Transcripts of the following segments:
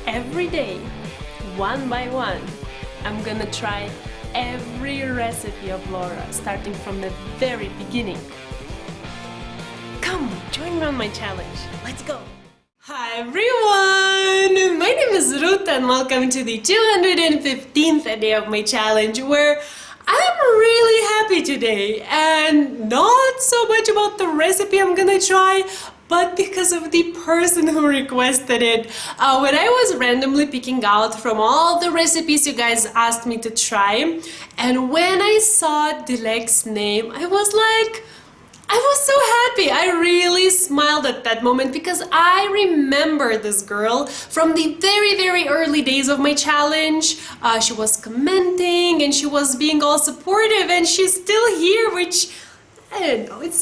every day, one by one, I'm gonna try every recipe of Laura, starting from the very beginning. Come, join me on my challenge. Let's go! Hi everyone! My name is Ruta and welcome to the 215th day of my challenge, where I'm really happy today, and not so much about the recipe I'm gonna try, but because of the person who requested it. When I was randomly picking out from all the recipes you guys asked me to try, and when I saw Dilek's name, I was so happy. I really smiled at that moment because I remember this girl from the very early days of my challenge. She was commenting and she was being all supportive, and she's still here, which I don't know, it's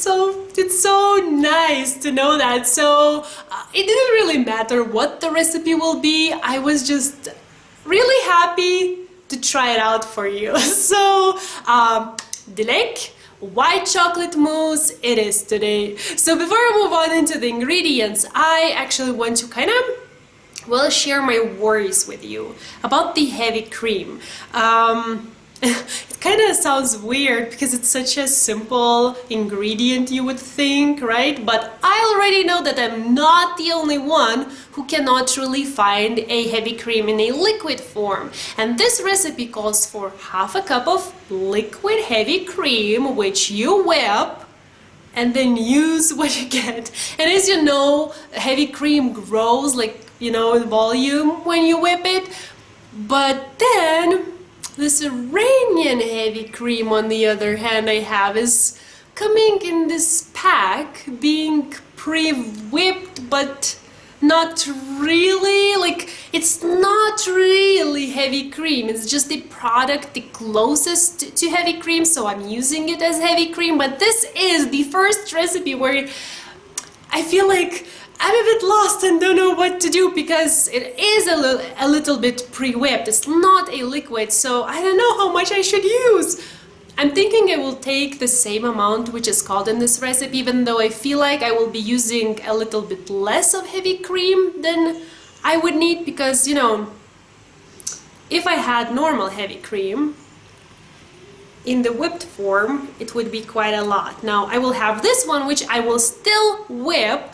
so nice to know that. So it didn't really matter what the recipe will be. I was just really happy to try it out for you. So Dilek, white chocolate mousse it is today. So before I move on into the ingredients, I actually want to kind of, share my worries with you about the heavy cream. It kind of sounds weird because it's such a simple ingredient, you would think, right? But I already know that I'm not the only one who cannot really find a heavy cream in a liquid form. And this recipe calls for half a cup of liquid heavy cream, which you whip and then use what you get. And as you know, heavy cream grows in volume when you whip it. But then this Iranian heavy cream, on the other hand, I have is coming in this pack, being pre-whipped, but not really, it's not really heavy cream. It's just the product the closest to heavy cream, so I'm using it as heavy cream. But this is the first recipe where I feel like I'm a bit lost and don't know what to do, because it is a little bit pre-whipped. It's not a liquid, so I don't know how much I should use. I'm thinking I will take the same amount which is called in this recipe, even though I feel like I will be using a little bit less of heavy cream than I would need, because, if I had normal heavy cream in the whipped form, it would be quite a lot. Now I will have this one, which I will still whip.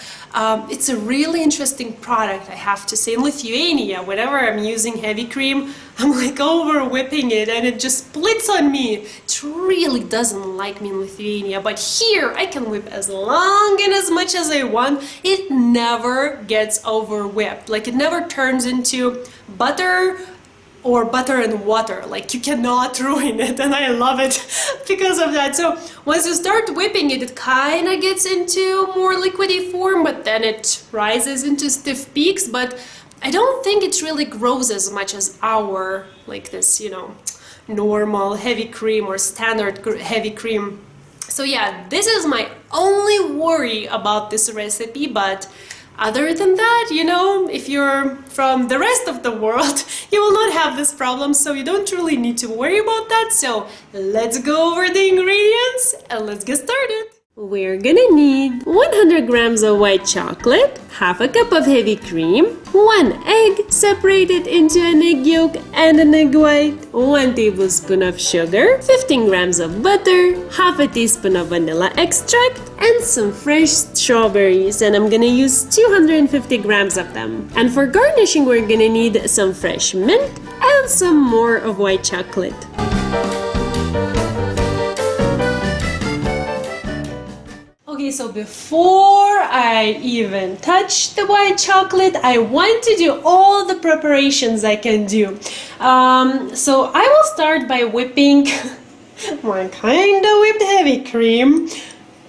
It's a really interesting product, I have to say. In Lithuania, whenever I'm using heavy cream, I'm over whipping it and it just splits on me. It really doesn't like me in Lithuania, but here I can whip as long and as much as I want. It never gets over whipped. It never turns into butter or butter and water. You cannot ruin it, and I love it because of that. So once you start whipping it, it kind of gets into more liquidy form, but then it rises into stiff peaks. But I don't think it really grows as much as our, this, normal heavy cream or standard heavy cream. So yeah, this is my only worry about this recipe, but other than that, if you're from the rest of the world, you will not have this problem, so you don't really need to worry about that. So let's go over the ingredients and let's get started. We're gonna need 100 grams of white chocolate, half a cup of heavy cream, 1 egg separated into an egg yolk and an egg white, 1 tablespoon of sugar, 15 grams of butter, half a teaspoon of vanilla extract, and some fresh strawberries, and I'm gonna use 250 grams of them. And for garnishing, we're gonna need some fresh mint and some more of white chocolate. Okay, so before I even touch the white chocolate, I want to do all the preparations I can do. So I will start by whipping my kind of whipped heavy cream.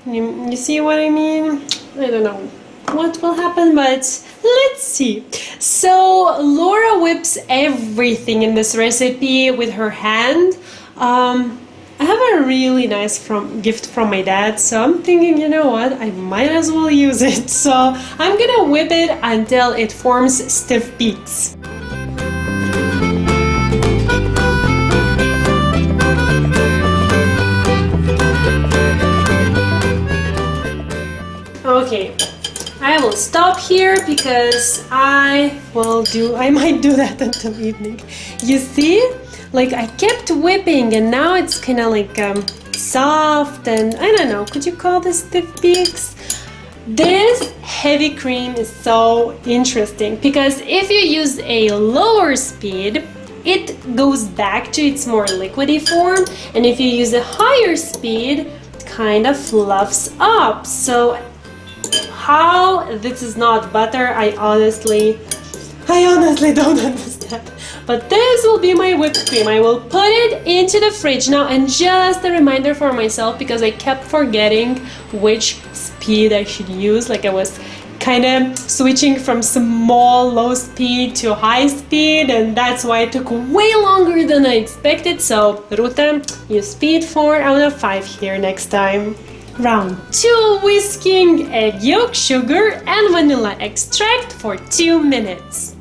You see what I mean? I don't know what will happen, but let's see. So Laura whips everything in this recipe with her hand. I have a really nice gift from my dad, so I'm thinking, you know what, I might as well use it. So I'm gonna whip it until it forms stiff peaks. Okay, I will stop here because I might do that until evening. You see? Like I kept whipping and now it's kind of like soft and I don't know, could you call this stiff peaks? This heavy cream is so interesting because if you use a lower speed, it goes back to its more liquidy form, and if you use a higher speed, it kind of fluffs up. So how this is not butter, I honestly don't understand. But this will be my whipped cream. I will put it into the fridge now, and just a reminder for myself because I kept forgetting which speed I should use. Like I was kind of switching from small low speed to high speed, and that's why it took way longer than I expected. So Ruta, you speed 4 out of 5 here next time. Round 2, whisking egg yolk, sugar and vanilla extract for 2 minutes.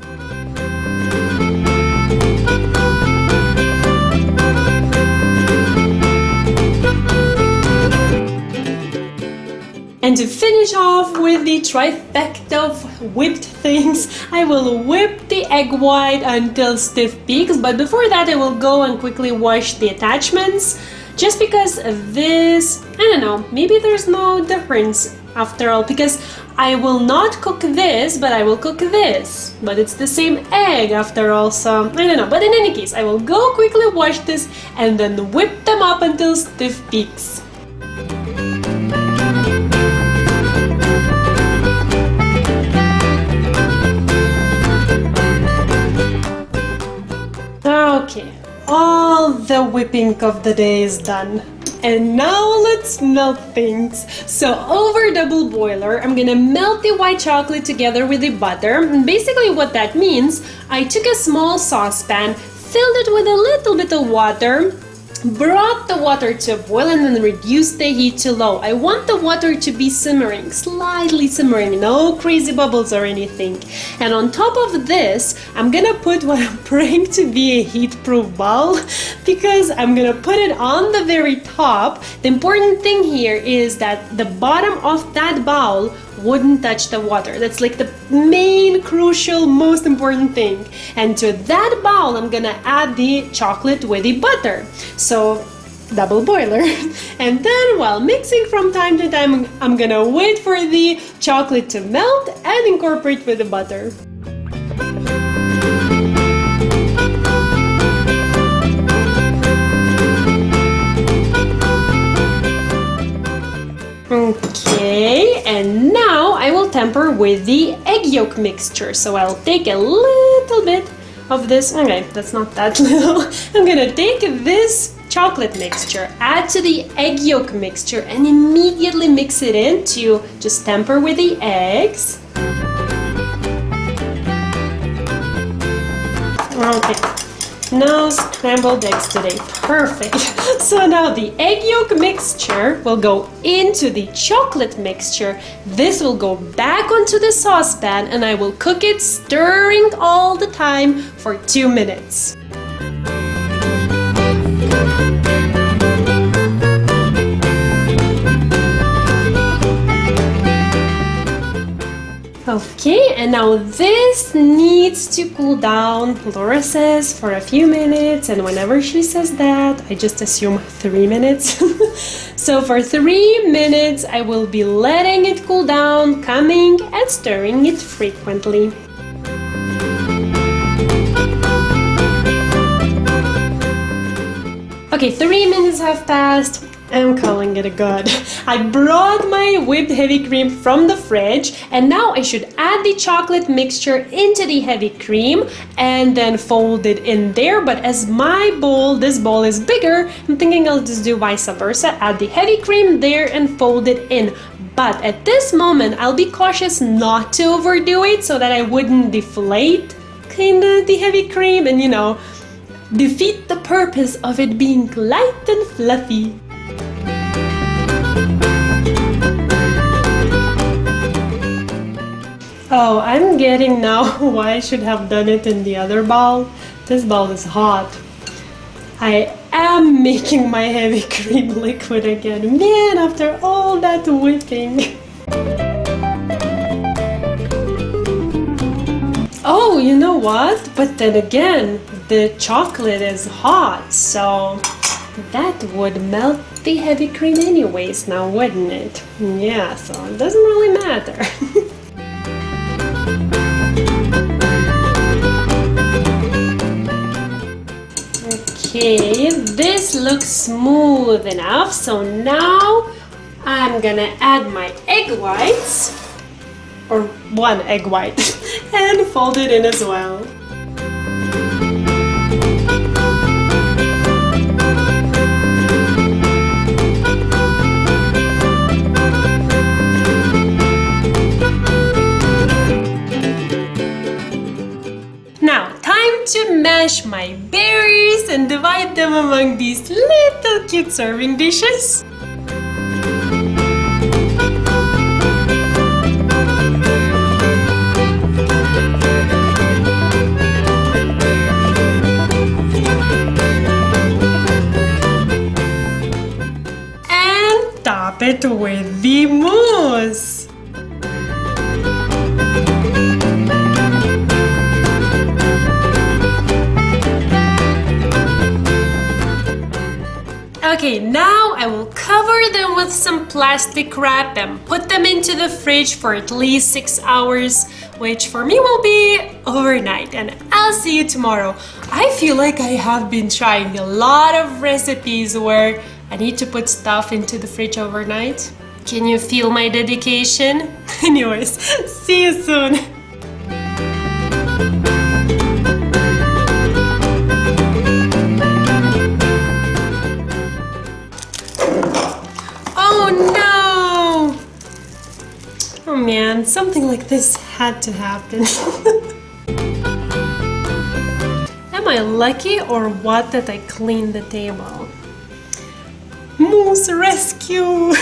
And to finish off with the trifecta of whipped things, I will whip the egg white until stiff peaks, but before that I will go and quickly wash the attachments, just because this, I don't know, maybe there's no difference after all, because I will not cook this, but I will cook this, but it's the same egg after all, so I don't know. But in any case, I will go quickly wash this and then whip them up until stiff peaks. Okay, all the whipping of the day is done. And now let's melt things. So over double boiler, I'm gonna melt the white chocolate together with the butter. And basically what that means, I took a small saucepan, filled it with a little bit of water, brought the water to a boil and then reduced the heat to low. I want the water to be simmering, slightly simmering, no crazy bubbles or anything. And on top of this, I'm gonna put what I'm praying to be a heat-proof bowl, because I'm gonna put it on the very top. The important thing here is that the bottom of that bowl wouldn't touch the water. That's like the main, crucial, most important thing. And to that bowl, I'm gonna add the chocolate with the butter. So, double boiler. And then while mixing from time to time, I'm gonna wait for the chocolate to melt and incorporate with the butter. Okay, and now I will temper with the egg yolk mixture. So I'll take a little bit of this. Okay, that's not that little. I'm gonna take this chocolate mixture, add to the egg yolk mixture, and immediately mix it in to just temper with the eggs. Okay. No scrambled eggs today. Perfect. So now the egg yolk mixture will go into the chocolate mixture. This will go back onto the saucepan and I will cook it, stirring all the time for 2 minutes. Okay, and now this needs to cool down, Laura says, for a few minutes, and whenever she says that, I just assume 3 minutes. So for 3 minutes, I will be letting it cool down, coming and stirring it frequently. Okay, 3 minutes have passed. I'm calling it a good. I brought my whipped heavy cream from the fridge, and now I should add the chocolate mixture into the heavy cream and then fold it in there. But as this bowl is bigger, I'm thinking I'll just do vice versa. Add the heavy cream there and fold it in. But at this moment, I'll be cautious not to overdo it so that I wouldn't deflate kinda the heavy cream and, defeat the purpose of it being light and fluffy. Oh, I'm getting now why I should have done it in the other bowl. This bowl is hot. I am making my heavy cream liquid again. Man, after all that whipping. Oh, you know what? But then again, the chocolate is hot, so that would melt the heavy cream anyways now, wouldn't it? Yeah, so it doesn't really matter. Okay, this looks smooth enough, so now I'm gonna add my egg whites, or one egg white, and fold it in as well. Now, time to mash my berries and divide them among these little cute serving dishes. And top it with the mousse. Okay, now I will cover them with some plastic wrap and put them into the fridge for at least 6 hours, which for me will be overnight, and I'll see you tomorrow. I feel like I have been trying a lot of recipes where I need to put stuff into the fridge overnight. Can you feel my dedication? Anyways, see you soon! Oh man, something like this had to happen. Am I lucky or what that I cleaned the table? Mousse rescue!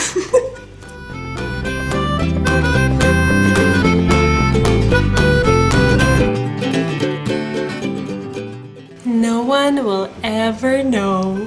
No one will ever know.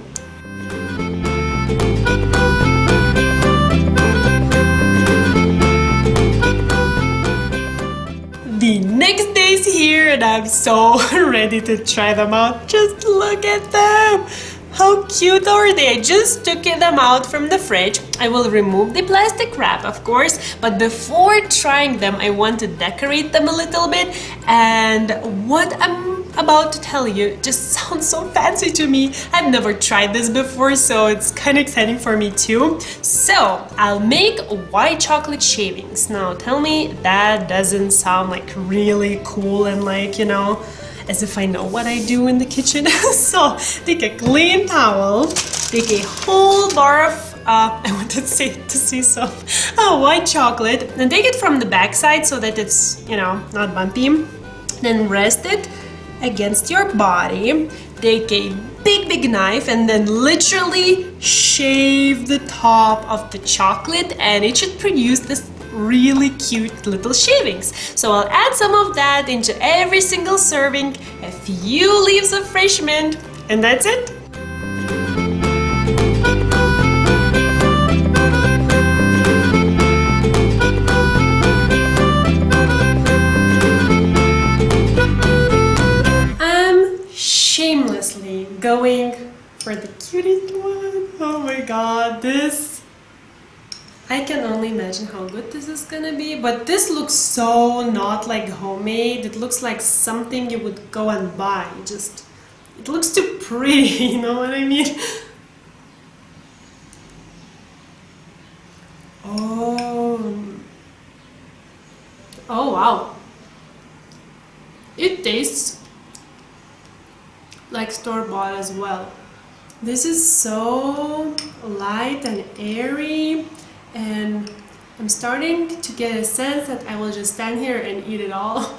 The next day's here and I'm so ready to try them out. Just look at them! How cute are they? I just took them out from the fridge. I will remove the plastic wrap, of course, but before trying them, I want to decorate them a little bit. And what I'm about to tell you just sounds so fancy to me. I've never tried this before, so it's kind of exciting for me too. So I'll make white chocolate shavings. Now tell me that doesn't sound like really cool and like, you know, as if I know what I do in the kitchen. So take a clean towel, take a whole bar of I wanted to say some white chocolate, and take it from the back side so that it's, you know, not bumpy. Then rest it against your body. Take a big knife and then literally shave the top of the chocolate, and it should produce this really cute little shavings. So I'll add some of that into every single serving, a few leaves of fresh mint, and that's it. I'm shamelessly going for the cutest one. Oh my god, this, I can only imagine how good this is gonna be, but this looks so not like homemade. It looks like something you would go and buy. Just, it looks too pretty, you know what I mean? Oh wow. It tastes like store-bought as well. This is so light and airy, and I'm starting to get a sense that I will just stand here and eat it all.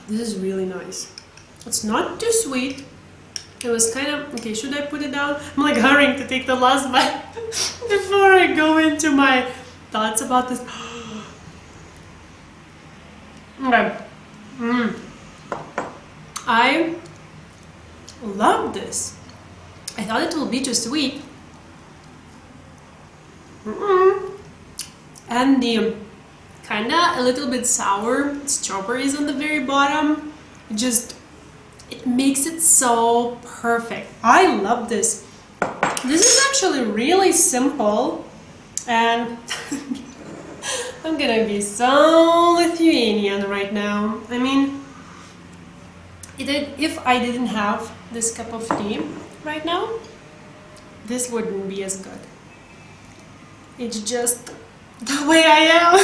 This is really nice. It's not too sweet. It was kind of, okay, should I put it down? I'm like hurrying to take the last bite before I go into my thoughts about this. Okay. I love this. I thought it would be too sweet. And the kinda a little bit sour. Strawberries on the very bottom. It makes it so perfect. I love this. This is actually really simple, and I'm gonna be so Lithuanian right now. I mean, if I didn't have this cup of tea right now, this wouldn't be as good. It's just the way I am.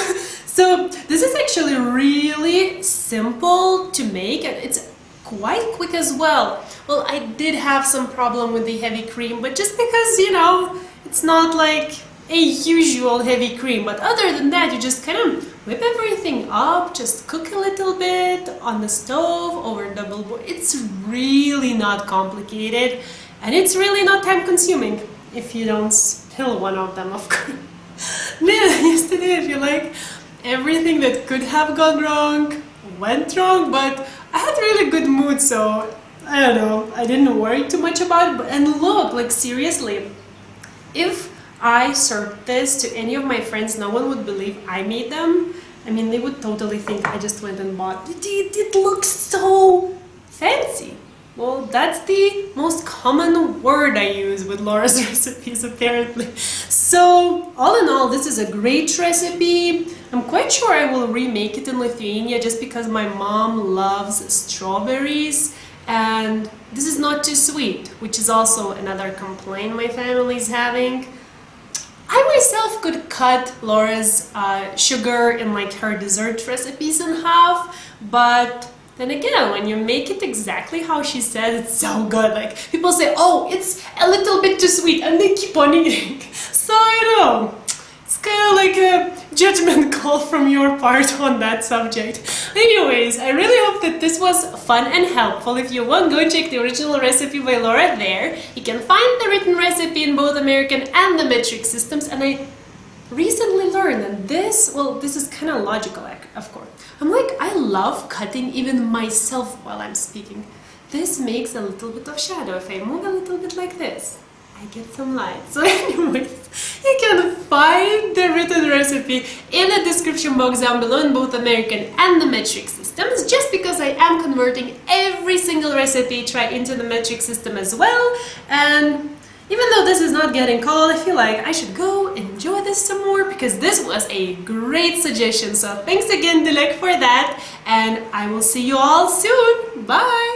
So this is actually really simple to make, and it's quite quick as well. Well, I did have some problem with the heavy cream, but just because, you know, it's not like a usual heavy cream. But other than that, you just kind of whip everything up, just cook a little bit on the stove over double boil. It's really not complicated, and it's really not time consuming if you don't spill one of them, of course. Yesterday, I feel like everything that could have gone wrong went wrong, but I had really good mood, so I don't know, I didn't worry too much about it. And look, like seriously, if I served this to any of my friends, no one would believe I made them. I mean, they would totally think I just went and bought it. It looks so fancy. Well, that's the most common word I use with Laura's recipes, apparently. So, all in all, this is a great recipe. I'm quite sure I will remake it in Lithuania just because my mom loves strawberries, and this is not too sweet, which is also another complaint my family is having. I myself could cut Laura's sugar in like her dessert recipes in half, but then again, when you make it exactly how she says, it's so good. Like, people say, oh, it's a little bit too sweet, and they keep on eating. So, you know, it's kind of like a judgment call from your part on that subject. Anyways, I really hope that this was fun and helpful. If you want, go check the original recipe by Laura there. You can find the written recipe in both American and the metric systems, and I recently learned that this is kind of logical, of course. I love cutting even myself while I'm speaking. This makes a little bit of shadow. If I move a little bit like this, I get some light. So anyways, you can find the written recipe in the description box down below in both American and the metric systems, just because I am converting every single recipe try into the metric system as well. And even though this is not getting cold, I feel like I should go and enjoy this some more because this was a great suggestion. So thanks again, Dilek, for that, and I will see you all soon. Bye!